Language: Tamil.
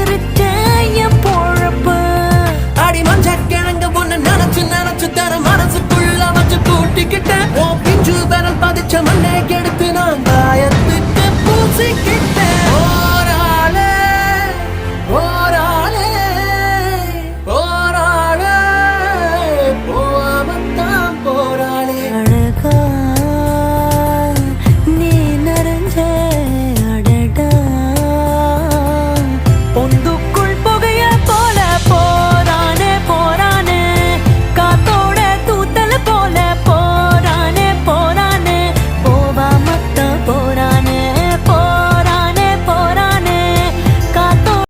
இருக்கேன் என் பொழப்பு. அடி மஞ்ச கிழங்கு ஒண்ணு நினைச்சு நினைச்சு தர மனசுக்குள்ள வச்சு கூட்டிக்கிட்டேன். ஓ பிஞ்சு விரல் பதிச்ச மண்ணை எடுத்து நான் காயத்துக்கு பூசிக்கிட்டேன். ஓராளே ஓராளே ஓராளே போவத்தான் போராளே. அழகா நீ நிறைஞ்ச அடடா பொந்து